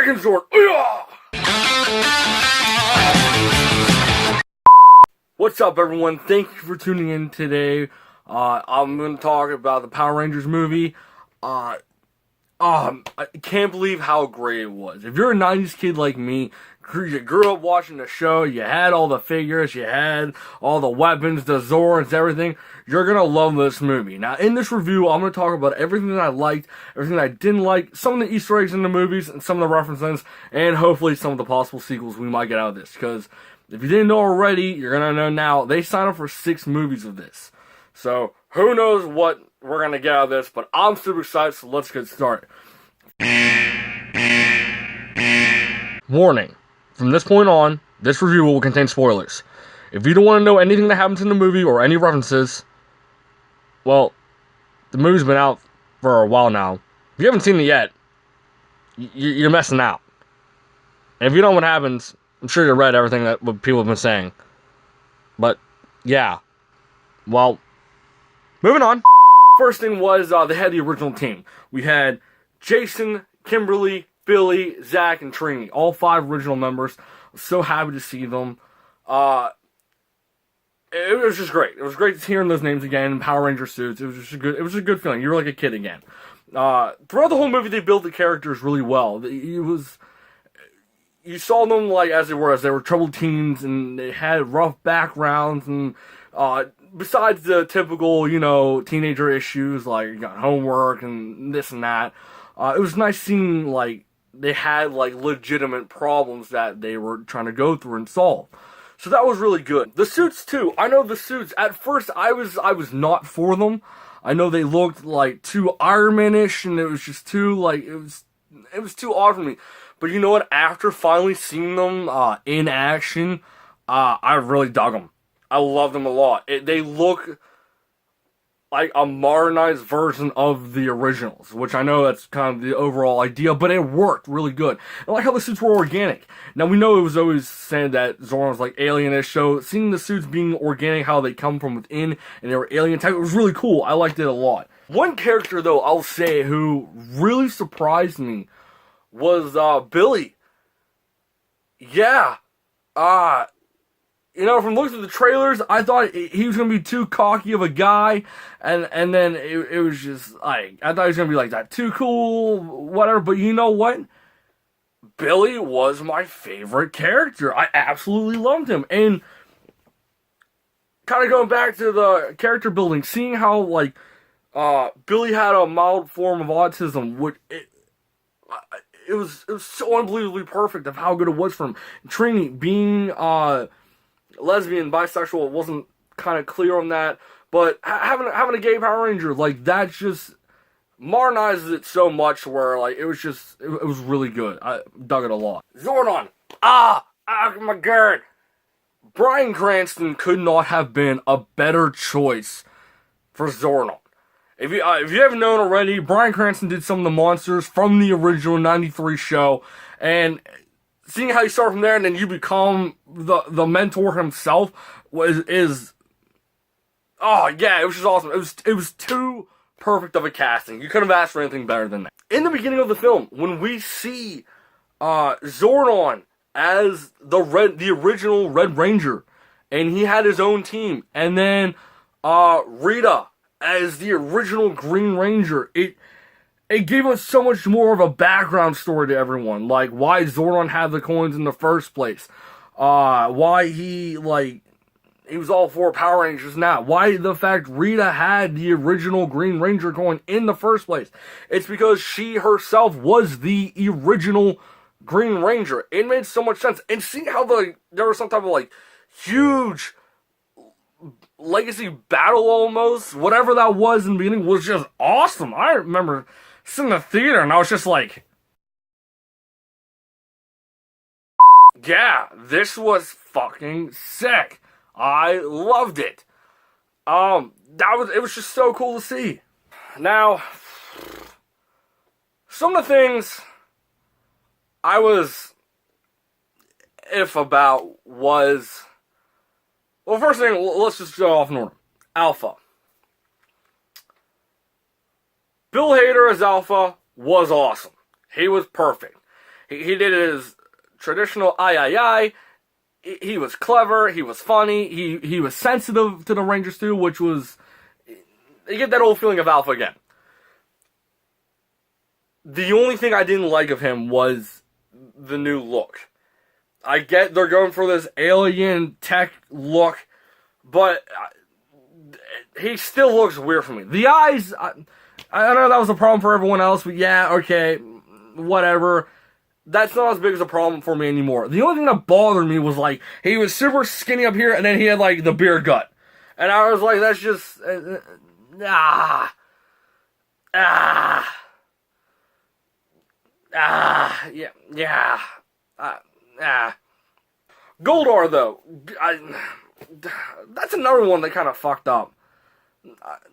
Dragon Sword! Ooyah! What's up, everyone? Thank you for tuning in today. I'm going to talk about the Power Rangers movie. I can't believe how great it was. If you're a 90s kid like me, you grew up watching the show, you had all the figures, you had all the weapons, the Zords, everything, you're going to love this movie. Now, in this review, I'm going to talk about everything that I liked, everything that I didn't like, some of the Easter eggs in the movies, and some of the references, and hopefully some of the possible sequels we might get out of this. Because if you didn't know already, you're going to know now. They signed up for 6 movies of this. So, who knows what we're going to get out of this, but I'm super excited, so let's get started. Warning. From this point on, this review will contain spoilers. If you don't want to know anything that happens in the movie or any references, well, the movie's been out for a while now. If you haven't seen it yet, you're messing out. And if you know what happens, I'm sure you read everything that what people have been saying. But, yeah. Well, moving on. First thing was, they had the original team. We had Jason, Kimberly, Billy, Zach, and Trini. All 5 original members. I was so happy to see them. It was just great. It was great hearing those names again in Power Ranger suits. It was just a good feeling. You were like a kid again. Throughout the whole movie, they built the characters really well. You saw them like as they were troubled teens, and they had rough backgrounds, and besides the typical, teenager issues like you got homework and this and that, it was nice seeing like they had like legitimate problems that they were trying to go through and solve. So that was really good. The suits too. I know the suits. At first, I was not for them. I know they looked like too Iron Man-ish, and it was just too like it was too odd for me. But you know what? After finally seeing them in action, I really dug them. I love them a lot. They look like a modernized version of the originals, which I know that's kind of the overall idea, but it worked really good. I like how the suits were organic. Now, we know it was always saying that Zordon was like alien-ish, so seeing the suits being organic, how they come from within, and they were alien type, it was really cool. I liked it a lot. One character, though, I'll say, who really surprised me was Billy. Yeah. From looking at the trailers, I thought he was going to be too cocky of a guy, and then it was just, like, I thought he was going to be, like, that too cool, whatever, but you know what? Billy was my favorite character. I absolutely loved him, and kind of going back to the character building, seeing how, like, Billy had a mild form of autism, it was so unbelievably perfect of how good it was for him. Trini being, lesbian, bisexual, wasn't kind of clear on that, but having a gay Power Ranger, like, that just modernizes it so much where, like, it was really good. I dug it a lot. Zordon! My god! Bryan Cranston could not have been a better choice for Zordon. If you haven't known already, Bryan Cranston did some of the monsters from the original 93 show, and seeing how you start from there and then you become the mentor himself it was just awesome. It was too perfect of a casting. You couldn't have asked for anything better than that. In the beginning of the film, when we see Zordon as the original Red Ranger, and he had his own team, and then Rita as the original Green Ranger, it gave us so much more of a background story to everyone. Like, why Zordon had the coins in the first place. Why he was all for Power Rangers now. Why the fact Rita had the original Green Ranger coin in the first place. It's because she herself was the original Green Ranger. It made so much sense. And seeing how there was some type of, huge legacy battle almost, whatever that was in the beginning, was just awesome. I remember sitting in the theater and I was just like, yeah, this was fucking sick. I loved it. It was just so cool to see. Now, some of the things I was if about was, well, first thing, let's just go off in order. Alpha. Bill Hader as Alpha was awesome. He was perfect. He did his traditional I. He was clever, he was funny, he was sensitive to the Rangers too, which was, you get that old feeling of Alpha again. The only thing I didn't like of him was the new look. I get they're going for this alien tech look, but he still looks weird for me. The eyes, I know that was a problem for everyone else, but yeah, okay, whatever. That's not as big as a problem for me anymore. The only thing that bothered me was, like, he was super skinny up here, and then he had, like, the beer gut. And I was like, that's just, yeah. Goldar, though, that's another one that kind of fucked up.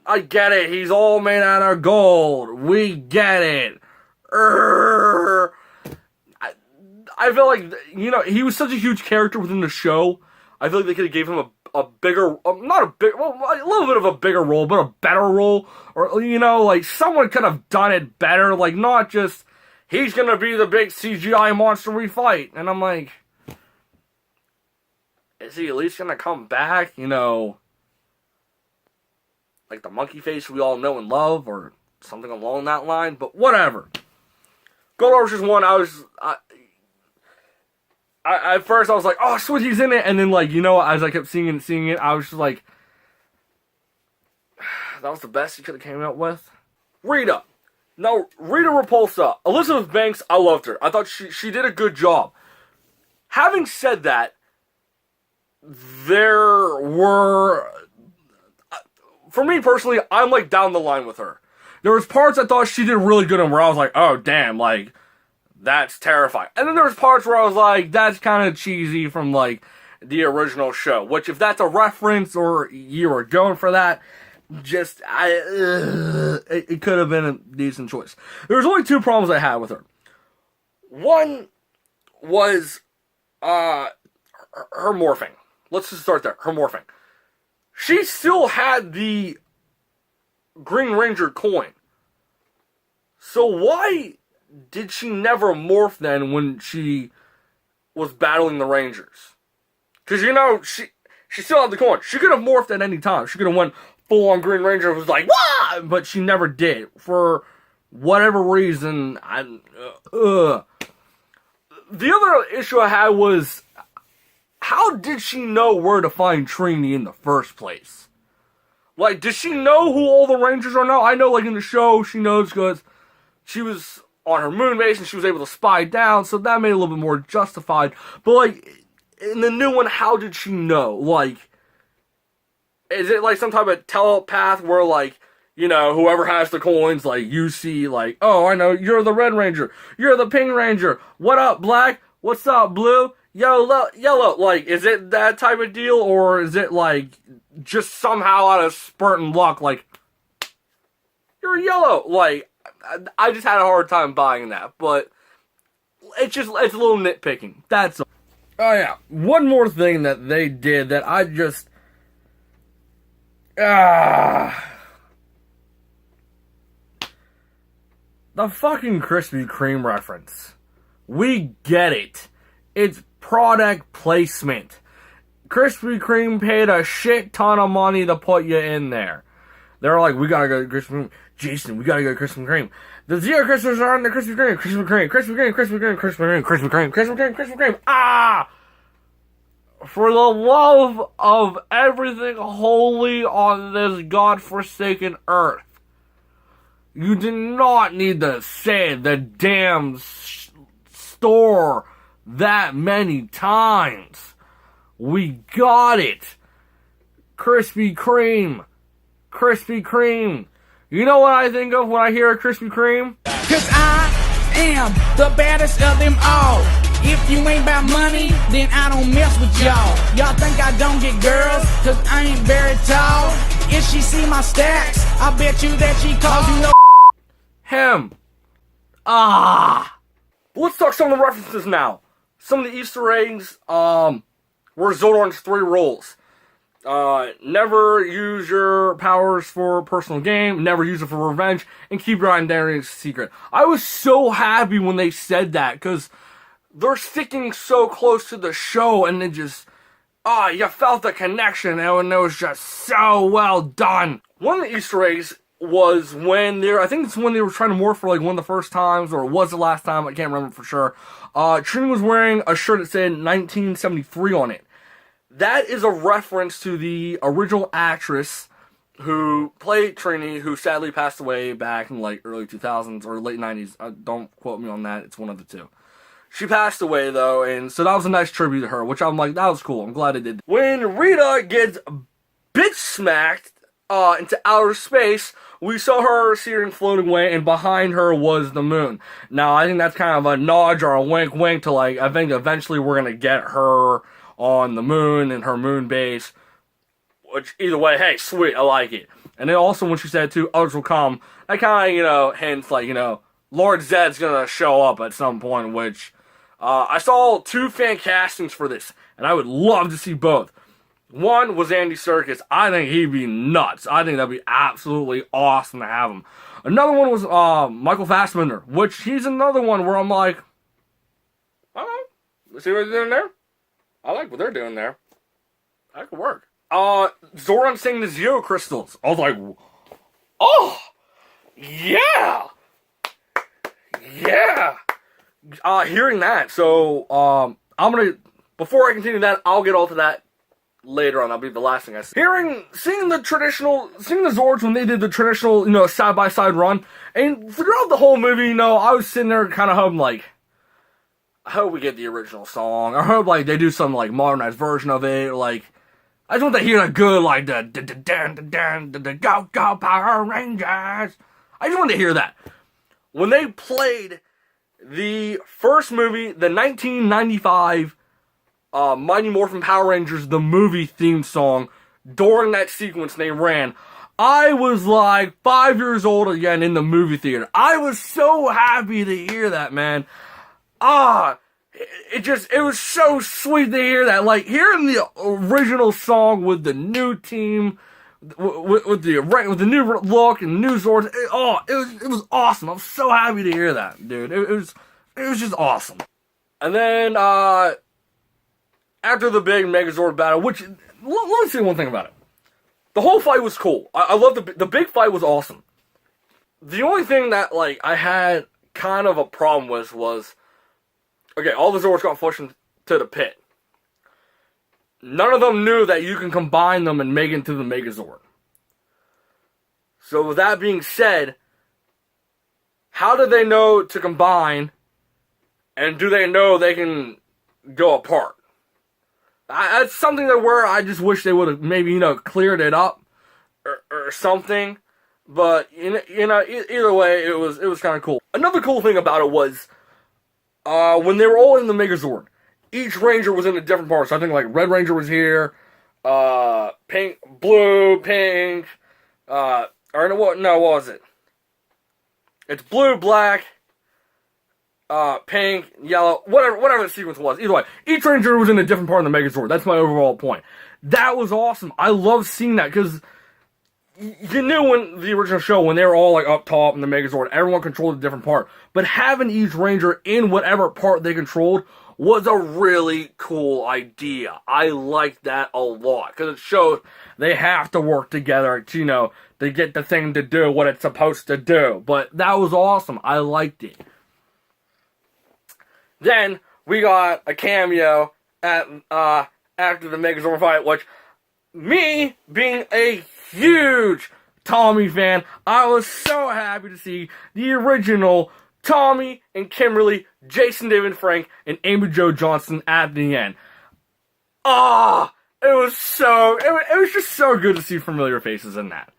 I get it, he's all made out of gold. We get it. I feel like, you know, he was such a huge character within the show. I feel like they could have gave him a bigger, not a big, well, a little bit of a bigger role, but a better role. Or, you know, like, someone could have done it better. Like, not just, he's gonna be the big CGI monster we fight. And I'm like, is he at least gonna come back? You know, like the monkey face we all know and love, or something along that line. But whatever. Goldar was just one at first I was like, oh, sweet, he's in it. And then, like, you know, as I kept seeing it, I was just like, that was the best he could have came out with. Rita. Now, Rita Repulsa. Elizabeth Banks, I loved her. I thought she did a good job. Having said that, there were, for me personally, I'm, like, down the line with her. There was parts I thought she did really good in where I was like, oh, damn, like, that's terrifying. And then there was parts where I was like, that's kind of cheesy from, like, the original show. Which, if that's a reference or you were going for that, just, it could have been a decent choice. There was only two problems I had with her. One was, her morphing. Let's just start there. Her morphing. She still had the Green Ranger coin. So why did she never morph then when she was battling the Rangers? Because, you know, she still had the coin. She could have morphed at any time. She could have went full-on Green Ranger and was like, wah! But she never did. For whatever reason, The other issue I had was, how did she know where to find Trini in the first place? Like, does she know who all the Rangers are now? I know, like, in the show, she knows because she was on her moon base and she was able to spy down, so that made it a little bit more justified. But, like, in the new one, how did she know? Like, is it, like, some type of telepath where, like, you know, whoever has the coins, like, you see, like, oh, I know, you're the Red Ranger, you're the Pink Ranger, what up, Black, what's up, Blue, yellow, like, is it that type of deal, or is it, like, just somehow out of spurt and luck, like, you're yellow, like, I just had a hard time buying that, but it's a little nitpicking, that's all. Oh yeah, one more thing that they did that I just, the fucking Krispy Kreme reference. We get it. It's product placement. Krispy Kreme paid a shit ton of money to put you in there. They're like, we gotta go to Krispy Kreme. Jason, we gotta go to Krispy Kreme. The Zero Crisps are on the Krispy Kreme. Krispy Kreme, Krispy Kreme, Krispy Kreme, Krispy Kreme, Krispy Kreme, Krispy Kreme, Krispy Kreme. Ah! For the love of everything holy on this godforsaken earth, you do not need to say the damn store that many times. We got it. Krispy Kreme. Krispy Kreme. You know what I think of when I hear a Krispy Kreme? Cause I am the baddest of them all. If you ain't about money, then I don't mess with y'all. Y'all think I don't get girls, cause I ain't very tall. If she see my stacks, I bet you that she calls you no him. Ah. Let's talk some of the references now. Some of the Easter eggs, were Zordon's 3 rules. Never use your powers for personal gain, never use it for revenge, and keep your identity secret. I was so happy when they said that, because they're sticking so close to the show, and it just, you felt the connection, and it was just so well done. One of the Easter eggs was when I think it's when they were trying to morph for like one of the first times, or it was the last time, I can't remember for sure. Trini was wearing a shirt that said 1973 on it. That is a reference to the original actress who played Trini, who sadly passed away back in like early 2000s or late 90s. Don't quote me on that, it's one of the two. She passed away though, and so that was a nice tribute to her, which I'm like, that was cool, I'm glad it did. When Rita gets bitch smacked into outer space, we saw her searing floating away, and behind her was the moon. Now, I think that's kind of a nod or a wink to like, I think eventually we're gonna get her on the moon and her moon base. Which, either way, hey, sweet, I like it. And then also when she said, too, others will come, that kind of, hints like, Lord Zedd's gonna show up at some point, which, I saw 2 fan castings for this, and I would love to see both. One was Andy Serkis. I think he'd be nuts. I think that'd be absolutely awesome to have him. Another one was, Michael Fassbender, which he's another one where I'm like, alright, let's see what they're doing there. I like what they're doing there. That could work. Zoran singing the Zero Crystals. I was like, oh, yeah. Yeah. Hearing that, so, before I continue that, I'll get all to that later on. That'll be the last thing I say. Seeing the Zords when they did the traditional, side-by-side run, and throughout the whole movie, I was sitting there kind of hoping, like, I hope we get the original song. I hope, like, they do some, like, modernized version of it, like, I just want to hear the good, like, the go Power Rangers. I just want to hear that. When they played the first movie, the 1995 Mighty Morphin Power Rangers, the movie theme song, during that sequence they ran, I was like 5 years old again in the movie theater. I was so happy to hear that, man. It was so sweet to hear that. Like, hearing the original song with the new team, with the new look and new Zords, it was awesome. I'm so happy to hear that, dude. It was just awesome. And then, after the big Megazord battle, which, let me say one thing about it. The whole fight was cool. I love the big fight was awesome. The only thing that, like, I had kind of a problem with was, okay, all the Zords got pushed into the pit. None of them knew that you can combine them and make it into the Megazord. So with that being said, how do they know to combine, and do they know they can go apart? That's something that where I just wish they would have maybe, cleared it up or something. But, either way, it was kind of cool. Another cool thing about it was, when they were all in the Megazord, each Ranger was in a different part. So I think, like, Red Ranger was here, pink, blue, pink, what was it? It's blue, black, pink, yellow, whatever the sequence was. Either way, each Ranger was in a different part of the Megazord. That's my overall point. That was awesome. I love seeing that, because you knew when the original show, when they were all, like, up top in the Megazord, everyone controlled a different part. But having each Ranger in whatever part they controlled was a really cool idea. I liked that a lot, because it shows they have to work together to, to get the thing to do what it's supposed to do. But that was awesome. I liked it. Then we got a cameo at after the Megazord fight, which, me being a huge Tommy fan, I was so happy to see the original Tommy and Kimberly, Jason David Frank, and Amy Jo Johnson at the end. It was just so good to see familiar faces in that.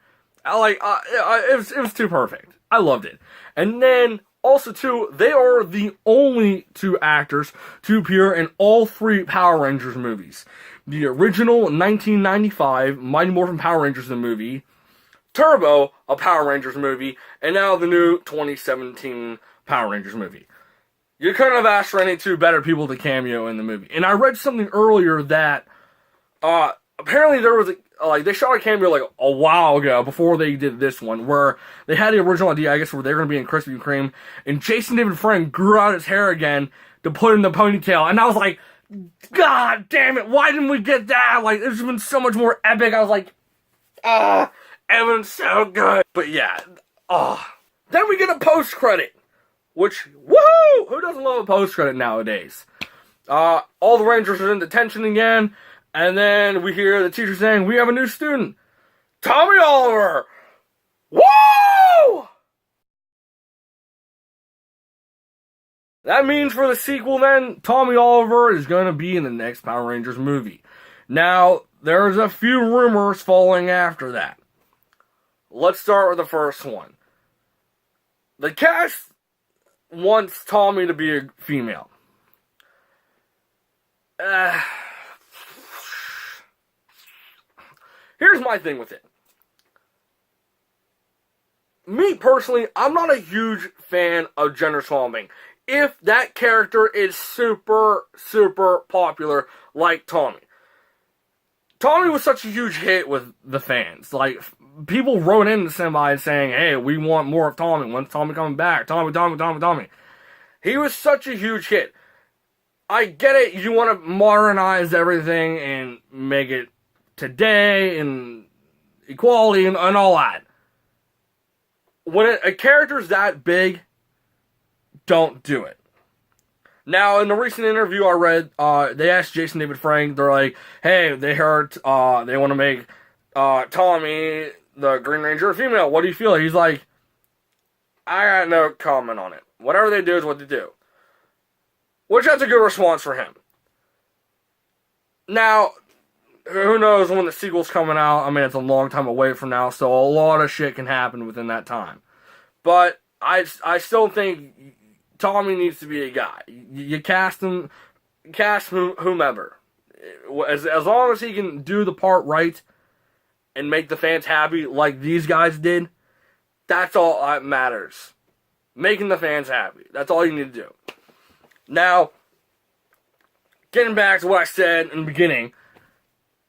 It was too perfect. I loved it. And then, also, too, they are the only 2 actors to appear in all 3 Power Rangers movies. The original 1995 Mighty Morphin Power Rangers the movie, Turbo, a Power Rangers movie, and now the new 2017 Power Rangers movie. You couldn't have asked for any 2 better people to cameo in the movie. And I read something earlier that, apparently there was they shot a cameo like a while ago before they did this one, where they had the original idea, I guess, where they're going to be in Krispy Kreme, and Jason David Frank grew out his hair again to put in the ponytail, and I was like, God damn it, why didn't we get that? Like, it's been so much more epic. I was like, Evan's so good. But yeah, then we get a post-credit, which, woohoo! Who doesn't love a post-credit nowadays? All the Rangers are in detention again, and then we hear the teacher saying, we have a new student, Tommy Oliver! Woo! That means for the sequel then, Tommy Oliver is going to be in the next Power Rangers movie. Now, there's a few rumors following after that. Let's start with the first one. The cast wants Tommy to be a female. Here's my thing with it. Me personally, I'm not a huge fan of gender swapping. If that character is super, super popular, like Tommy. Tommy was such a huge hit with the fans. Like, people wrote in to somebody saying, hey, we want more of Tommy. When's Tommy coming back? Tommy. He was such a huge hit. I get it, you want to modernize everything and make it today and equality and all that. When a character's that big, don't do it. Now, in the recent interview I read, they asked Jason David Frank, they're like, hey, they heard they want to make Tommy, the Green Ranger, a female. What do you feel? He's like, I got no comment on it. Whatever they do is what they do. Which, that's a good response for him. Now, who knows when the sequel's coming out? I mean, it's a long time away from now, so a lot of shit can happen within that time. But I still think Tommy needs to be a guy. You cast him, whomever. As long as he can do the part right and make the fans happy like these guys did, that's all that matters. Making the fans happy. That's all you need to do. Now, getting back to what I said in the beginning,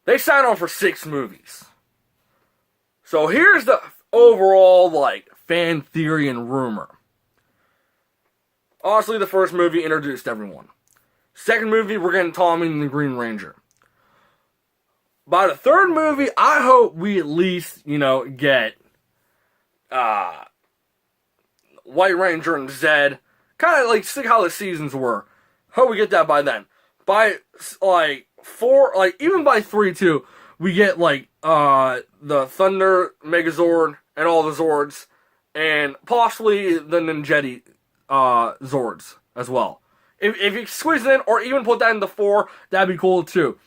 they signed on for 6 movies. So here's the overall, fan theory and rumor. Honestly, the first movie introduced everyone. Second movie, we're getting Tommy and the Green Ranger. By the third movie, I hope we at least, get White Ranger and Zed. Kind of like how the seasons were. Hope we get that by then. By, 4, even by 3, too, we get, the Thunder Megazord and all the Zords, and possibly the Ninjetti Zords as well. If you squeeze it in, or even put that into 4, that'd be cool, too.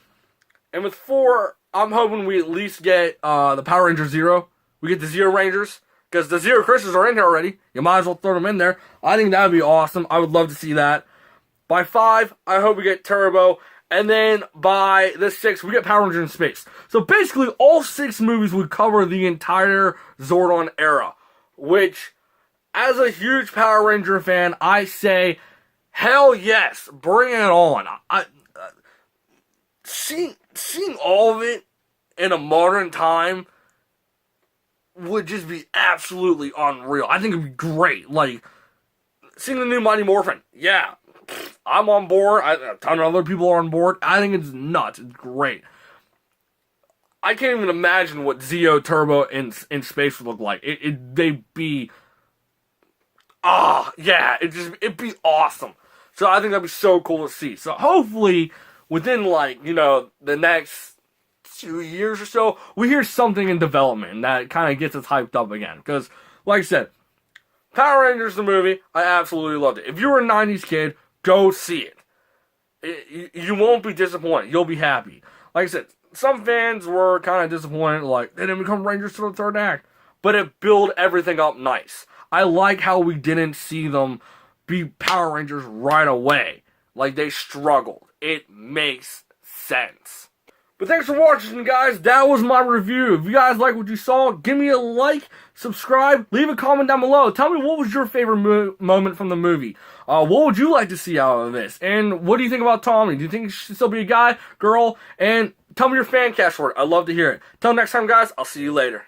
And with 4, I'm hoping we at least get the Power Ranger Zero. We get the Zero Rangers, because the Zero Crystals are in here already. You might as well throw them in there. I think that would be awesome. I would love to see that. By 5, I hope we get Turbo. And then by the 6th, we get Power Rangers in Space. So basically, all 6 movies would cover the entire Zordon era. Which, as a huge Power Ranger fan, I say, hell yes, bring it on. Seeing all of it in a modern time would just be absolutely unreal. I think it'd be great. Seeing the new Mighty Morphin, yeah, I'm on board. A ton of other people are on board. I think it's nuts. It's great. I can't even imagine what Zeo Turbo in space would look like. They'd be, it'd be awesome. So I think that'd be so cool to see. So hopefully, within the next 2 years or so, we hear something in development that kind of gets us hyped up again. Because, like I said, Power Rangers the movie, I absolutely loved it. If you were a 90s kid, go see it. You won't be disappointed. You'll be happy. Like I said, some fans were kind of disappointed, they didn't become Rangers to the third act. But it built everything up nice. I like how we didn't see them be Power Rangers right away. They struggled. It makes sense. But thanks for watching, guys. That was my review. If you guys like what you saw, give me a like, subscribe, leave a comment down below. Tell me what was your favorite moment from the movie. What would you like to see out of this? And what do you think about Tommy? Do you think he should still be a guy, girl? And Tell me your fan cast for it. I'd love to hear it. Till next time, guys. I'll see you later.